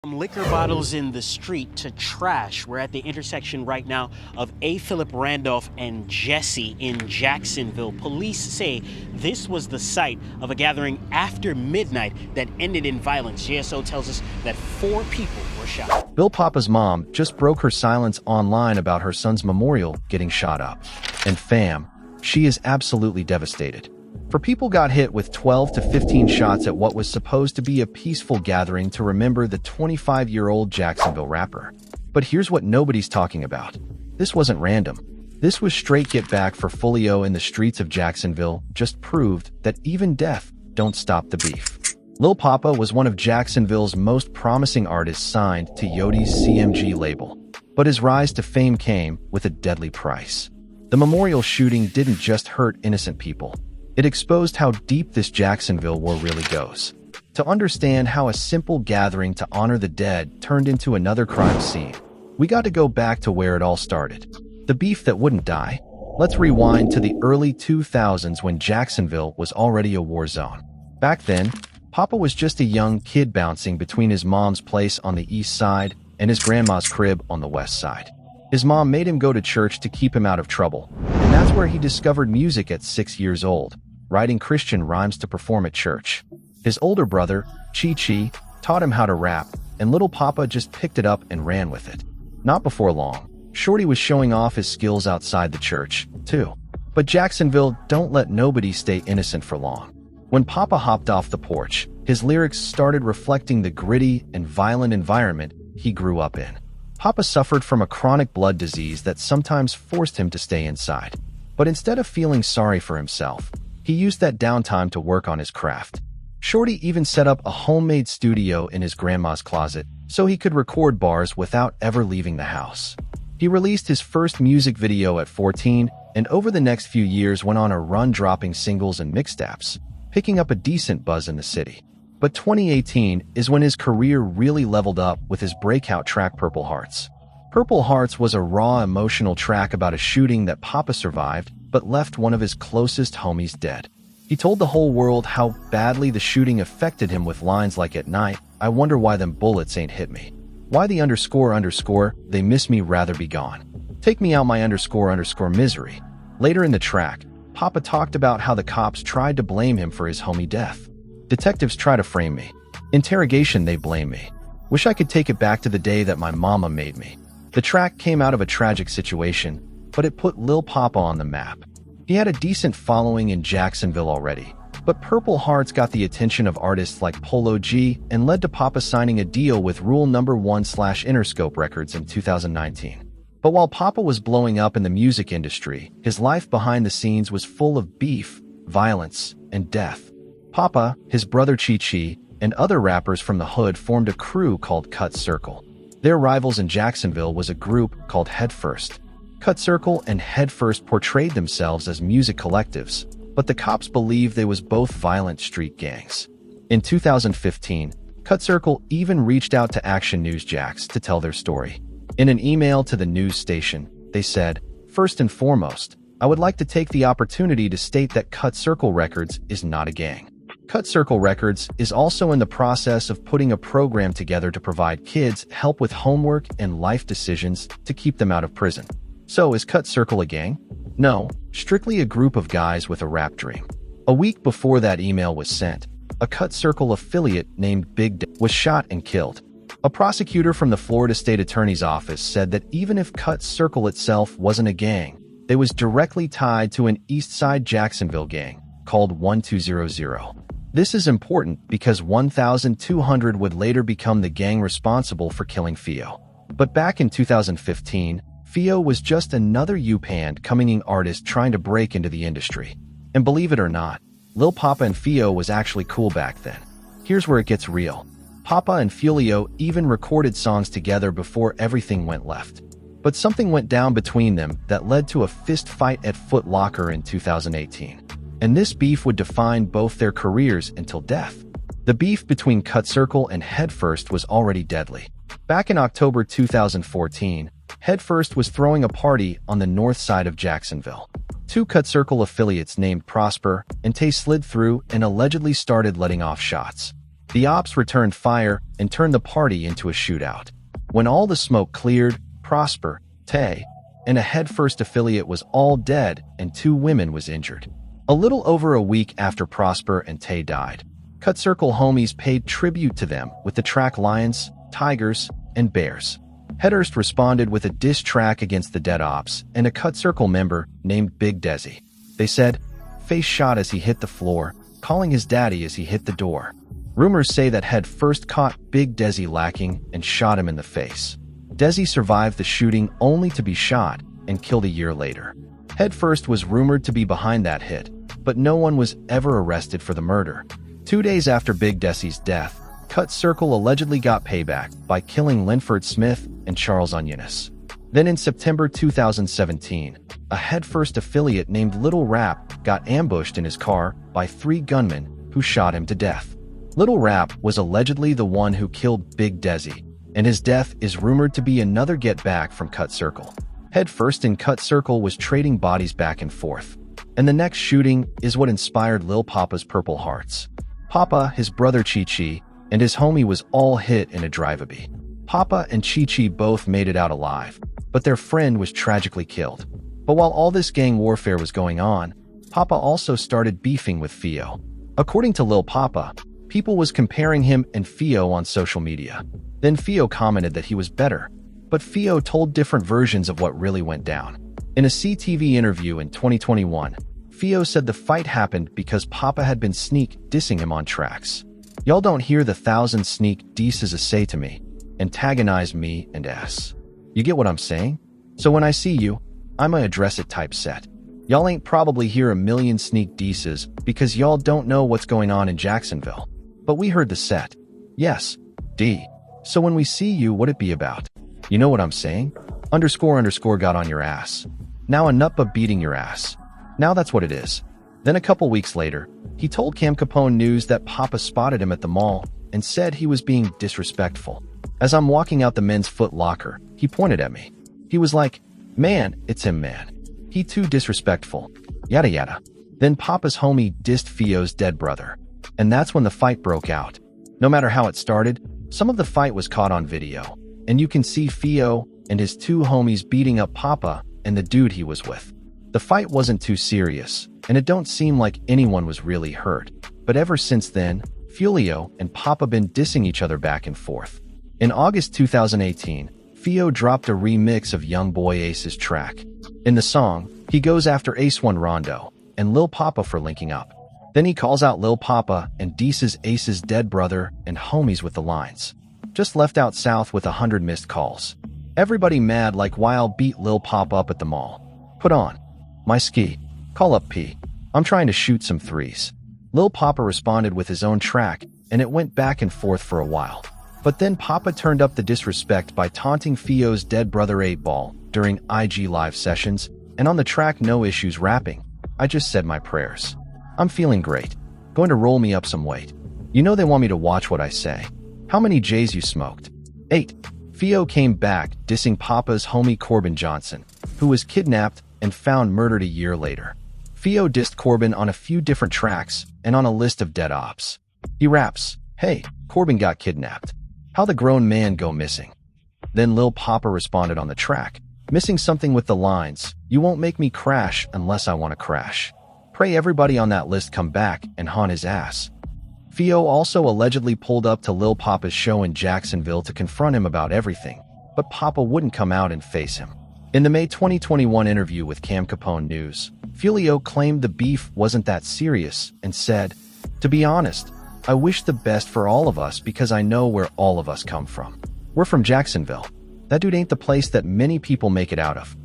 From liquor bottles in the street to trash, we're at the intersection right now of A. Philip Randolph and Jesse in Jacksonville. Police say this was the site of a gathering after midnight that ended in violence. JSO tells us that 4 people were shot. Lil Poppas' mom just broke her silence online about her son's memorial getting shot up. And fam, she is absolutely devastated. People got hit with 12 to 15 shots at what was supposed to be a peaceful gathering to remember the 25-year-old Jacksonville rapper. But here's what nobody's talking about. This wasn't random. This was straight get back for Folio in the streets of Jacksonville just proved that even death don't stop the beef. Lil Poppa was one of Jacksonville's most promising artists signed to Yoti's CMG label. But his rise to fame came with a deadly price. The memorial shooting didn't just hurt innocent people. It exposed how deep this Jacksonville war really goes. To understand how a simple gathering to honor the dead turned into another crime scene, we got to go back to where it all started. The beef that wouldn't die. Let's rewind to the early 2000s when Jacksonville was already a war zone. Back then, Papa was just a young kid bouncing between his mom's place on the east side and his grandma's crib on the west side. His mom made him go to church to keep him out of trouble, and that's where he discovered music at 6 years old, writing Christian rhymes to perform at church. His older brother, Chi, taught him how to rap, and Lil Poppa just picked it up and ran with it. Not before long, Shorty was showing off his skills outside the church, too. But Jacksonville don't let nobody stay innocent for long. When Papa hopped off the porch, his lyrics started reflecting the gritty and violent environment he grew up in. Papa suffered from a chronic blood disease that sometimes forced him to stay inside. But instead of feeling sorry for himself, he used that downtime to work on his craft. Shorty even set up a homemade studio in his grandma's closet so he could record bars without ever leaving the house. He released his first music video at 14 and over the next few years went on a run dropping singles and mixtapes, picking up a decent buzz in the city. But 2018 is when his career really leveled up with his breakout track Purple Hearts. Purple Hearts was a raw emotional track about a shooting that Papa survived but left one of his closest homies dead. He told the whole world how badly the shooting affected him with lines like "At night, I wonder why them bullets ain't hit me. Why the underscore, they miss me rather be gone. Take me out my underscore misery." Later in the track, Papa talked about how the cops tried to blame him for his homie death. "Detectives try to frame me. Interrogation they blame me. Wish I could take it back to the day that my mama made me." The track came out of a tragic situation, but it put Lil Poppa on the map. He had a decent following in Jacksonville already, but Purple Hearts got the attention of artists like Polo G and led to Papa signing a deal with Rule No. 1/Interscope Records in 2019. But while Papa was blowing up in the music industry, his life behind the scenes was full of beef, violence, and death. Papa, his brother Chi, and other rappers from the hood formed a crew called Cut Circle. Their rivals in Jacksonville was a group called Head First. Cut Circle and Head First portrayed themselves as music collectives, but the cops believed they was both violent street gangs. In 2015, Cut Circle even reached out to Action News Jax to tell their story. In an email to the news station, they said, "First and foremost, I would like to take the opportunity to state that Cut Circle Records is not a gang. Cut Circle Records is also in the process of putting a program together to provide kids help with homework and life decisions to keep them out of prison. So is Cut Circle a gang? No, strictly a group of guys with a rap dream." A week before that email was sent, a Cut Circle affiliate named Big D was shot and killed. A prosecutor from the Florida State Attorney's Office said that even if Cut Circle itself wasn't a gang, it was directly tied to an East Side Jacksonville gang called 1200. This is important because 1200 would later become the gang responsible for killing Fio. But back in 2015, Fio was just another up-and-coming artist trying to break into the industry. And believe it or not, Lil Poppa and Fio was actually cool back then. Here's where it gets real. Papa and Fulio even recorded songs together before everything went left. But something went down between them that led to a fist fight at Foot Locker in 2018. And this beef would define both their careers until death. The beef between Cut Circle and Head First was already deadly. Back in October 2014, Head First was throwing a party on the north side of Jacksonville. 2 Cut Circle affiliates named Prosper and Tay slid through and allegedly started letting off shots. The ops returned fire and turned the party into a shootout. When all the smoke cleared, Prosper, Tay, and a Headfirst affiliate was all dead and 2 women was injured. A little over a week after Prosper and Tay died, Cut Circle homies paid tribute to them with the track Lions, Tigers, and Bears. Headfirst responded with a diss track against the dead ops and a Cut Circle member named Big Desi. They said, "Face shot as he hit the floor, calling his daddy as he hit the door." Rumors say that Headfirst caught Big Desi lacking and shot him in the face. Desi survived the shooting only to be shot and killed a year later. Headfirst was rumored to be behind that hit, but no one was ever arrested for the murder. 2 days after Big Desi's death, Cut Circle allegedly got payback by killing Linford Smith and Charles Onyonis. Then in September 2017, a Headfirst affiliate named Lil Rap got ambushed in his car by 3 gunmen who shot him to death. Lil Rap was allegedly the one who killed Big Desi, and his death is rumored to be another get back from Cut Circle. Headfirst and Cut Circle was trading bodies back and forth. And the next shooting is what inspired Lil Poppas' Purple Hearts. Papa, his brother Chi-Chi, and his homie was all hit in a drive-by. Papa and Chi-Chi both made it out alive, but their friend was tragically killed. But while all this gang warfare was going on, Papa also started beefing with Fio. According to Lil Poppa, people was comparing him and Fio on social media. Then Fio commented that he was better, but Fio told different versions of what really went down. In a CTV interview in 2021, Fio said the fight happened because Papa had been sneak dissing him on tracks. "Y'all don't hear the 1,000 sneak disses say to me, antagonize me and S. You get what I'm saying? So when I see you, I'ma address it type set. Y'all ain't probably hear a million sneak disses because y'all don't know what's going on in Jacksonville. But we heard the set. Yes, D. So when we see you, what it be about? You know what I'm saying? __ got on your ass. Now a nutba beating your ass. Now that's what it is." Then a couple weeks later, he told Cam Capone News that Papa spotted him at the mall and said he was being disrespectful. "As I'm walking out the men's Foot Locker, he pointed at me. He was like, 'Man, it's him, man. He too disrespectful. Yada yada.'" Then Papa's homie dissed Fio's dead brother. And that's when the fight broke out. No matter how it started, some of the fight was caught on video. And you can see Fio and his 2 homies beating up Papa and the dude he was with. The fight wasn't too serious, and it don't seem like anyone was really hurt. But ever since then, Fulio and Papa been dissing each other back and forth. In August 2018, Fio dropped a remix of Young Boy Ace's track. In the song, he goes after Ace One Rondo and Lil Poppa for linking up. Then he calls out Lil Poppa and disses Ace's dead brother and homies with the lines, "Just left out south with 100 missed calls." Everybody mad like Wild beat Lil Poppa up at the mall. "Put on my ski. Call up P. I'm trying to shoot some threes." Lil Poppa responded with his own track, and it went back and forth for a while. But then Poppa turned up the disrespect by taunting Fio's dead brother 8 Ball during IG live sessions, and on the track No Issues rapping, "I just said my prayers. I'm feeling great. Going to roll me up some weight. You know they want me to watch what I say. How many J's you smoked?" 8. Fio came back dissing Papa's homie Corbin Johnson, who was kidnapped and found murdered a year later. Fio dissed Corbin on a few different tracks and on a list of dead ops. He raps, "Hey, Corbin got kidnapped. How the grown man go missing?" Then Lil Poppa responded on the track, missing something with the lines, "You won't make me crash unless I want to crash. Pray everybody on that list come back and haunt his ass." Fio also allegedly pulled up to Lil Poppa's show in Jacksonville to confront him about everything, but Poppa wouldn't come out and face him. In the May 2021 interview with Cam Capone News, Fulio claimed the beef wasn't that serious and said, "To be honest, I wish the best for all of us because I know where all of us come from. We're from Jacksonville. That dude ain't the place that many people make it out of."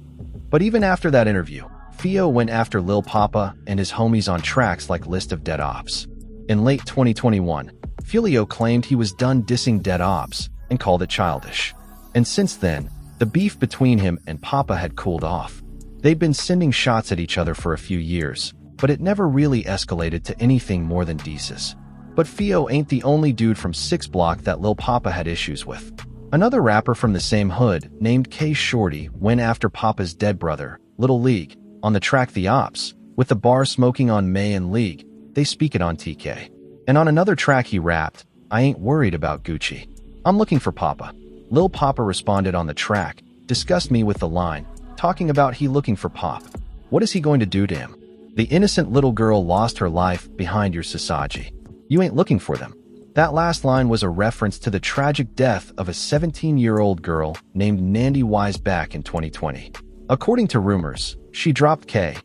But even after that interview, Fio went after Lil Poppa and his homies on tracks like List of Dead Ops. In late 2021, Fulio claimed he was done dissing Dead Ops and called it childish. And since then, the beef between him and Poppa had cooled off. They'd been sending shots at each other for a few years, but it never really escalated to anything more than disses. But Fio ain't the only dude from 6 Block that Lil Poppa had issues with. Another rapper from the same hood, named K Shorty, went after Poppa's dead brother, Little League, on the track The Ops, with the bar smoking on May and League. They speak it on TK. And on another track he rapped, I ain't worried about Gucci. I'm looking for Papa. Lil Poppa responded on the track, disgust me with the line, talking about he looking for Pop. What is he going to do to him? The innocent little girl lost her life behind your Sasaji. You ain't looking for them. That last line was a reference to the tragic death of a 17-year-old girl named Nandi Wise back in 2020. According to rumors, she dropped K.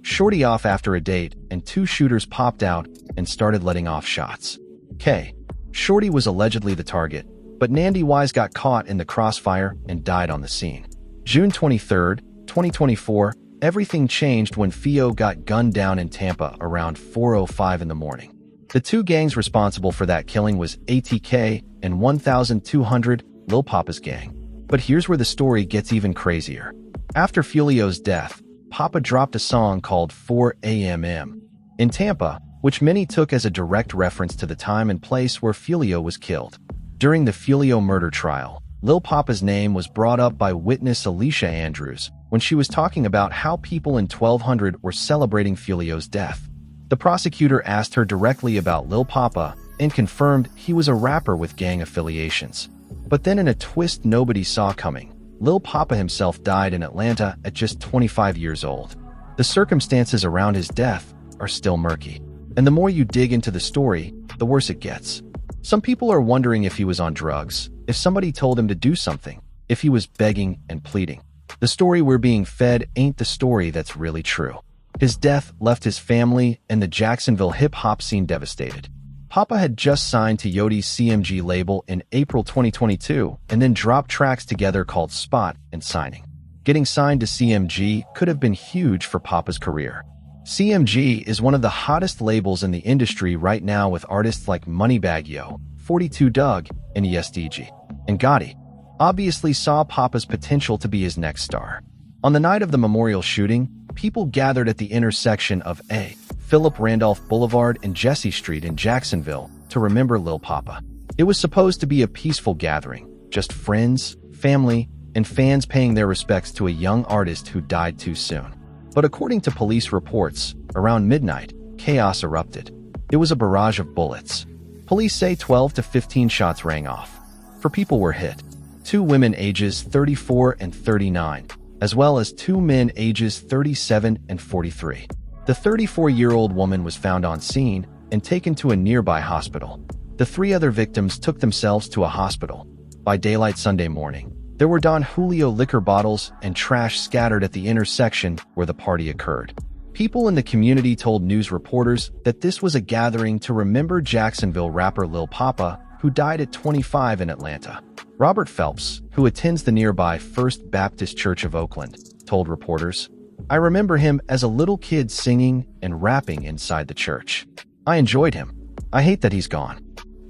Shorty off after a date and two shooters popped out and started letting off shots. K. Shorty was allegedly the target, but Nandi Wise got caught in the crossfire and died on the scene. June 23, 2024, everything changed when Fio got gunned down in Tampa around 4:05 in the morning. The two gangs responsible for that killing was ATK and 1200 Lil Poppas gang. But here's where the story gets even crazier. After Fulio's death, Poppa dropped a song called 4 a.m.m. in Tampa, which many took as a direct reference to the time and place where Fulio was killed. During the Fulio murder trial, Lil Poppa's name was brought up by witness Alicia Andrews when she was talking about how people in 1200 were celebrating Fulio's death. The prosecutor asked her directly about Lil Poppa and confirmed he was a rapper with gang affiliations. But then in a twist nobody saw coming, Lil Poppa himself died in Atlanta at just 25 years old. The circumstances around his death are still murky, and the more you dig into the story, the worse it gets. Some people are wondering if he was on drugs, if somebody told him to do something, if he was begging and pleading. The story we're being fed ain't the story that's really true. His death left his family and the Jacksonville hip-hop scene devastated. Poppa had just signed to Yodi's CMG label in April 2022 and then dropped tracks together called Spot and Signing. Getting signed to CMG could have been huge for Poppa's career. CMG is one of the hottest labels in the industry right now with artists like Moneybagg Yo, 42 Dugg, and ESDG. And Gotti obviously saw Poppa's potential to be his next star. On the night of the memorial shooting, people gathered at the intersection of A. Philip Randolph Boulevard and Jesse Street in Jacksonville to remember Lil Poppa. It was supposed to be a peaceful gathering, just friends, family, and fans paying their respects to a young artist who died too soon. But according to police reports, around midnight, chaos erupted. It was a barrage of bullets. Police say 12 to 15 shots rang off. 4 people were hit. 2 women ages 34 and 39, as well as 2 men ages 37 and 43. The 34-year-old woman was found on scene and taken to a nearby hospital. The 3 other victims took themselves to a hospital. By daylight Sunday morning, there were Don Julio liquor bottles and trash scattered at the intersection where the party occurred. People in the community told news reporters that this was a gathering to remember Jacksonville rapper Lil Poppa, who died at 25 in Atlanta. Robert Phelps, who attends the nearby First Baptist Church of Oakland, told reporters, "I remember him as a little kid singing and rapping inside the church. I enjoyed him. I hate that he's gone."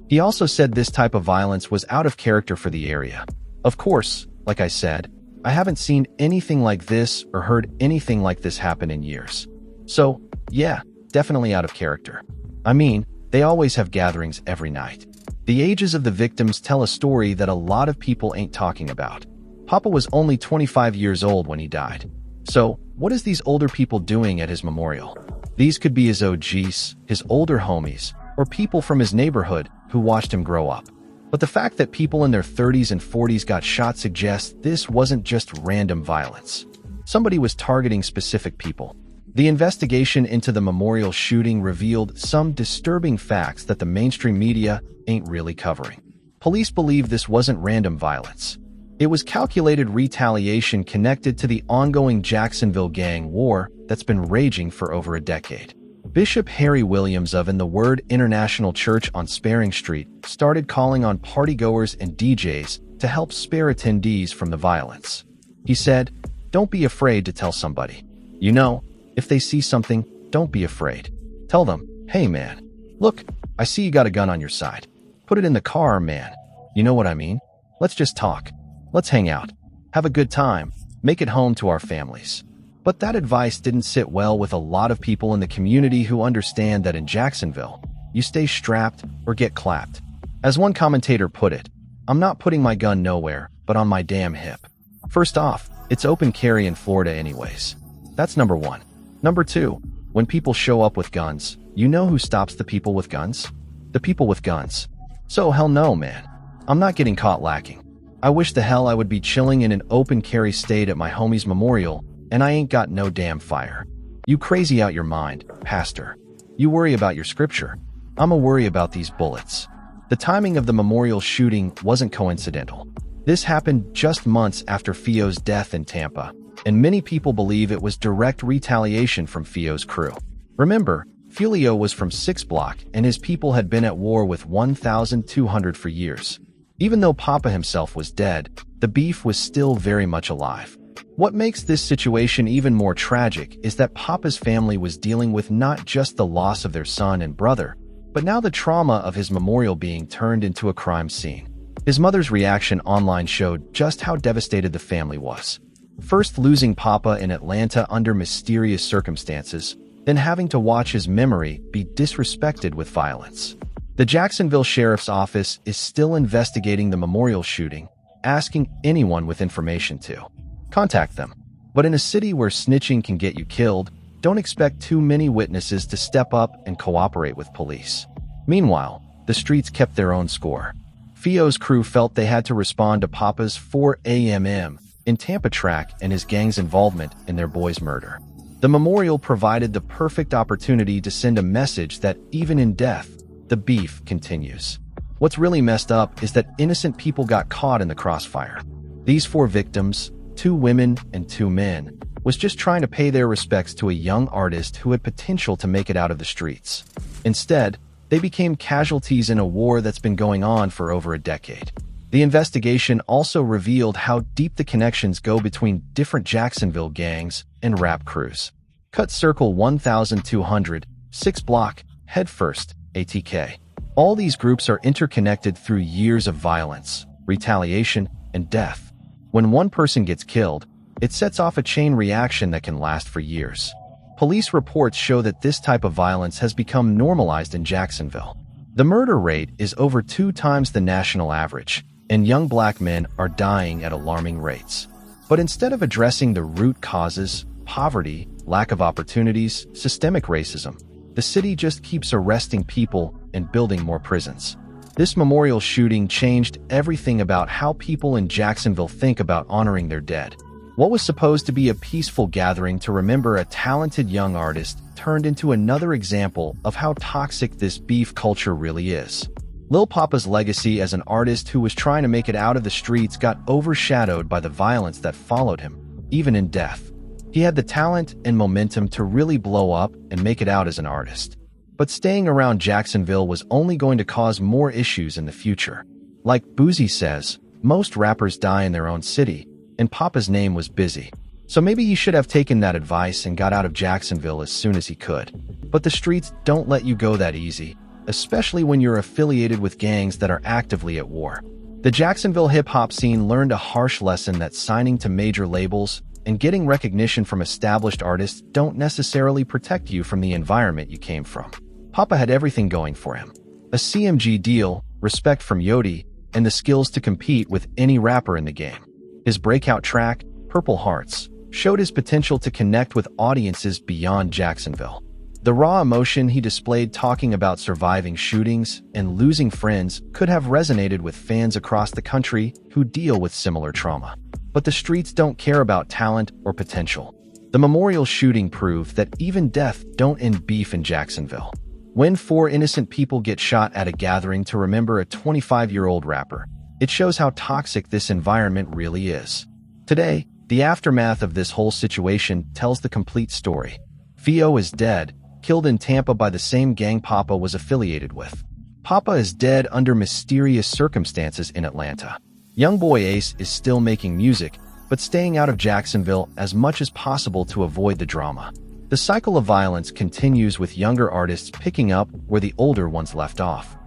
He also said this type of violence was out of character for the area. Of course, like I said, I haven't seen anything like this or heard anything like this happen in years. So, yeah, definitely out of character. I mean, they always have gatherings every night. The ages of the victims tell a story that a lot of people ain't talking about. Poppa was only 25 years old when he died. So, what is these older people doing at his memorial? These could be his OGs, his older homies, or people from his neighborhood who watched him grow up. But the fact that people in their 30s and 40s got shot suggests this wasn't just random violence. Somebody was targeting specific people. The investigation into the memorial shooting revealed some disturbing facts that the mainstream media ain't really covering. Police believe this wasn't random violence. It was calculated retaliation connected to the ongoing Jacksonville gang war that's been raging for over a decade. Bishop Harry Williams of In the Word International Church on Sparing Street started calling on partygoers and DJs to help spare attendees from the violence. He said, "Don't be afraid to tell somebody. You know, if they see something, don't be afraid. Tell them, hey man, look, I see you got a gun on your side. Put it in the car, man. You know what I mean? Let's just talk. Let's hang out. Have a good time. Make it home to our families." But that advice didn't sit well with a lot of people in the community who understand that in Jacksonville, you stay strapped or get clapped. As one commentator put it, "I'm not putting my gun nowhere but on my damn hip." First off, it's open carry in Florida anyways. That's number 1. Number 2, when people show up with guns, you know who stops the people with guns? The people with guns. So hell no, man. I'm not getting caught lacking. I wish the hell I would be chilling in an open carry state at my homie's memorial, and I ain't got no damn fire. You crazy out your mind, pastor. You worry about your scripture. I'm a worry about these bullets. The timing of the memorial shooting wasn't coincidental. This happened just months after Fio's death in Tampa, and many people believe it was direct retaliation from Fio's crew. Remember, Filio was from 6 Block, and his people had been at war with 1,200 for years. Even though Papa himself was dead, the beef was still very much alive. What makes this situation even more tragic is that Papa's family was dealing with not just the loss of their son and brother, but now the trauma of his memorial being turned into a crime scene. His mother's reaction online showed just how devastated the family was. First losing Papa in Atlanta under mysterious circumstances, then having to watch his memory be disrespected with violence. The Jacksonville Sheriff's Office is still investigating the memorial shooting, asking anyone with information to contact them. But in a city where snitching can get you killed, don't expect too many witnesses to step up and cooperate with police. Meanwhile, the streets kept their own score. Fio's crew felt they had to respond to Papa's 4 a.m. in Tampa track and his gang's involvement in their boy's murder. The memorial provided the perfect opportunity to send a message that even in death, the beef continues. What's really messed up is that innocent people got caught in the crossfire. These 4 victims, 2 women and 2 men, was just trying to pay their respects to a young artist who had potential to make it out of the streets. Instead, they became casualties in a war that's been going on for over a decade. The investigation also revealed how deep the connections go between different Jacksonville gangs and rap crews. Cut Circle 1200, 6 Block, Head First, ATK. All these groups are interconnected through years of violence, retaliation, and death. When one person gets killed, it sets off a chain reaction that can last for years. Police reports show that this type of violence has become normalized in Jacksonville. The murder rate is over 2 times the national average, and young black men are dying at alarming rates. But instead of addressing the root causes, poverty, lack of opportunities, systemic racism, the city just keeps arresting people and building more prisons. This memorial shooting changed everything about how people in Jacksonville think about honoring their dead. What was supposed to be a peaceful gathering to remember a talented young artist turned into another example of how toxic this beef culture really is. Lil Poppas' legacy as an artist who was trying to make it out of the streets got overshadowed by the violence that followed him, even in death. He had the talent and momentum to really blow up and make it out as an artist. But staying around Jacksonville was only going to cause more issues in the future. Like Boozy says, most rappers die in their own city, and Papa's name was busy. So maybe he should have taken that advice and got out of Jacksonville as soon as he could. But the streets don't let you go that easy, especially when you're affiliated with gangs that are actively at war. The Jacksonville hip-hop scene learned a harsh lesson that signing to major labels and getting recognition from established artists don't necessarily protect you from the environment you came from. Papa had everything going for him. A CMG deal, respect from Yodi, and the skills to compete with any rapper in the game. His breakout track, Purple Hearts, showed his potential to connect with audiences beyond Jacksonville. The raw emotion he displayed talking about surviving shootings and losing friends could have resonated with fans across the country who deal with similar trauma. But the streets don't care about talent or potential. The memorial shooting proved that even death don't end beef in Jacksonville. When 4 innocent people get shot at a gathering to remember a 25-year-old rapper, it shows how toxic this environment really is. Today, the aftermath of this whole situation tells the complete story. Fio is dead, killed in Tampa by the same gang Papa was affiliated with. Papa is dead under mysterious circumstances in Atlanta. Young boy Ace is still making music, but staying out of Jacksonville as much as possible to avoid the drama. The cycle of violence continues with younger artists picking up where the older ones left off.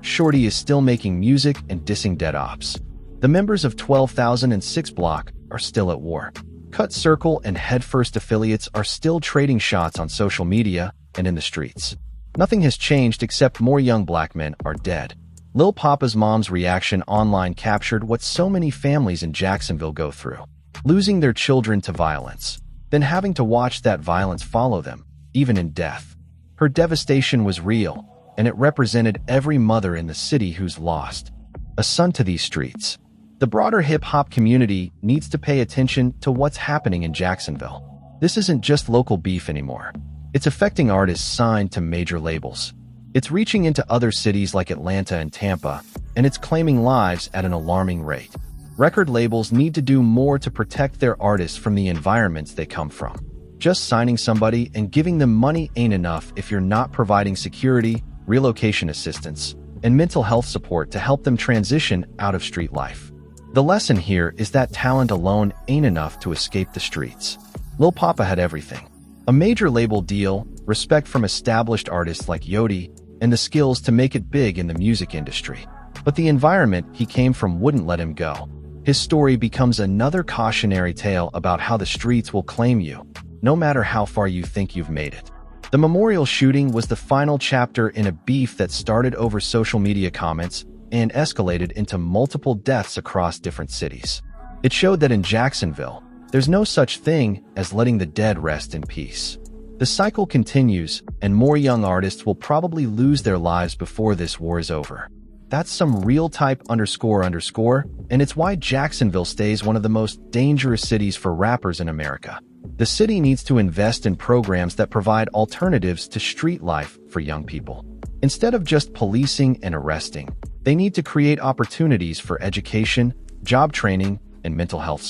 Shorty is still making music and dissing dead ops. The members of 12,000 and 6 Block are still at war. Cut Circle and Head First affiliates are still trading shots on social media and in the streets. Nothing has changed except more young black men are dead. Lil Poppas' mom's reaction online captured what so many families in Jacksonville go through. Losing their children to violence, then having to watch that violence follow them, even in death. Her devastation was real, and it represented every mother in the city who's lost a son to these streets. The broader hip-hop community needs to pay attention to what's happening in Jacksonville. This isn't just local beef anymore. It's affecting artists signed to major labels. It's reaching into other cities like Atlanta and Tampa, and it's claiming lives at an alarming rate. Record labels need to do more to protect their artists from the environments they come from. Just signing somebody and giving them money ain't enough if you're not providing security, relocation assistance, and mental health support to help them transition out of street life. The lesson here is that talent alone ain't enough to escape the streets. Lil Poppa had everything: a major label deal, respect from established artists like Yodi, and the skills to make it big in the music industry. But the environment he came from wouldn't let him go. His story becomes another cautionary tale about how the streets will claim you, no matter how far you think you've made it. The memorial shooting was the final chapter in a beef that started over social media comments and escalated into multiple deaths across different cities. It showed that in Jacksonville, there's no such thing as letting the dead rest in peace. The cycle continues, and more young artists will probably lose their lives before this war is over. That's some real type __, and it's why Jacksonville stays one of the most dangerous cities for rappers in America. The city needs to invest in programs that provide alternatives to street life for young people. Instead of just policing and arresting, they need to create opportunities for education, job training, and mental health support.